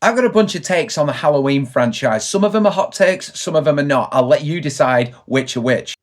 I've got a bunch of takes on the Halloween franchise. Some of them are hot takes, some of them are not. I'll let you decide which are which.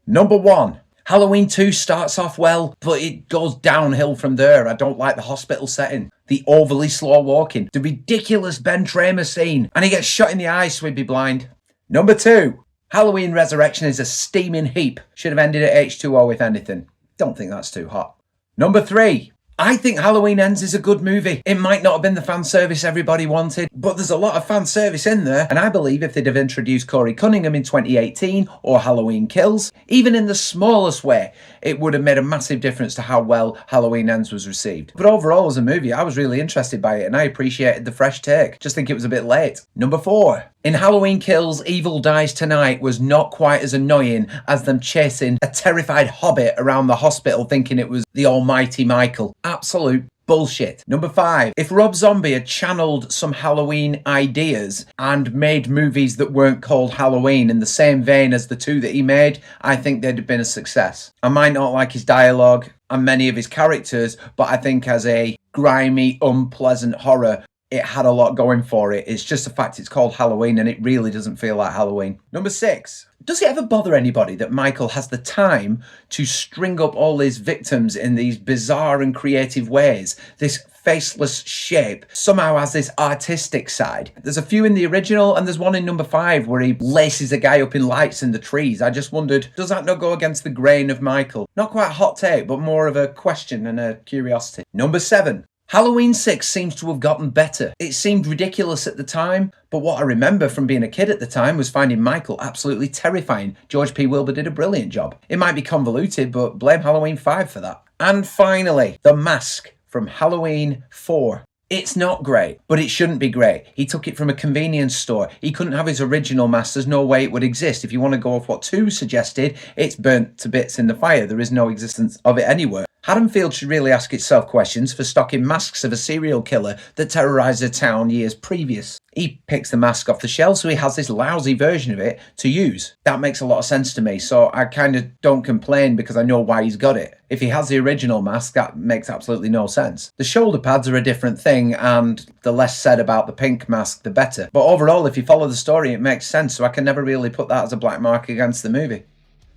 Number 1. Halloween 2 starts off well, but it goes downhill from there. I don't like the hospital setting, the overly slow walking, the ridiculous Ben Tramer scene, and he gets shot in the eye so he'd be blind. Number 2. Halloween Resurrection is a steaming heap. Should have ended at H2O if anything. Don't think that's too hot. Number 3. I think Halloween Ends is a good movie. It might not have been the fan service everybody wanted, but there's a lot of fan service in there, and I believe if they'd have introduced Corey Cunningham in 2018 or Halloween Kills, even in the smallest way, it would have made a massive difference to how well Halloween Ends was received. But overall, as a movie, I was really interested by it, and I appreciated the fresh take. Just think it was a bit late. Number 4. In Halloween Kills, Evil Dies Tonight was not quite as annoying as them chasing a terrified hobbit around the hospital thinking it was the almighty Michael. Absolute bullshit. Number 5. If Rob Zombie had channeled some Halloween ideas and made movies that weren't called Halloween in the same vein as the 2 that he made, I think they'd have been a success. I might not like his dialogue and many of his characters, but I think as a grimy, unpleasant horror, it had a lot going for it. It's just the fact it's called Halloween and it really doesn't feel like Halloween. Number 6. Does it ever bother anybody that Michael has the time to string up all his victims in these bizarre and creative ways? This faceless shape somehow has this artistic side. There's a few in the original and there's one in number 5 where he laces a guy up in lights in the trees. I just wondered, does that not go against the grain of Michael? Not quite a hot take, but more of a question and a curiosity. Number 7. Halloween 6 seems to have gotten better. It seemed ridiculous at the time, but what I remember from being a kid at the time was finding Michael absolutely terrifying. George P. Wilbur did a brilliant job. It might be convoluted, but blame Halloween 5 for that. And finally, The Mask from Halloween 4. It's not great, but it shouldn't be great. He took it from a convenience store. He couldn't have his original mask. There's no way it would exist. If you want to go off what 2 suggested, it's burnt to bits in the fire. There is no existence of it anywhere. Haddonfield should really ask itself questions for stocking masks of a serial killer that terrorised a town years previous. He picks the mask off the shelf, so he has this lousy version of it to use. That makes a lot of sense to me, so I kind of don't complain because I know why he's got it. If he has the original mask, that makes absolutely no sense. The shoulder pads are a different thing, and the less said about the pink mask, the better. But overall, if you follow the story, it makes sense, so I can never really put that as a black mark against the movie.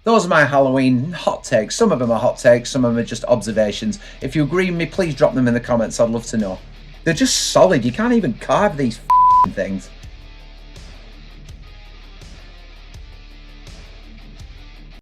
Those are my Halloween hot takes. Some of them are hot takes, some of them are just observations. If you agree with me, please drop them in the comments. I'd love to know. They're just solid. You can't even carve these things.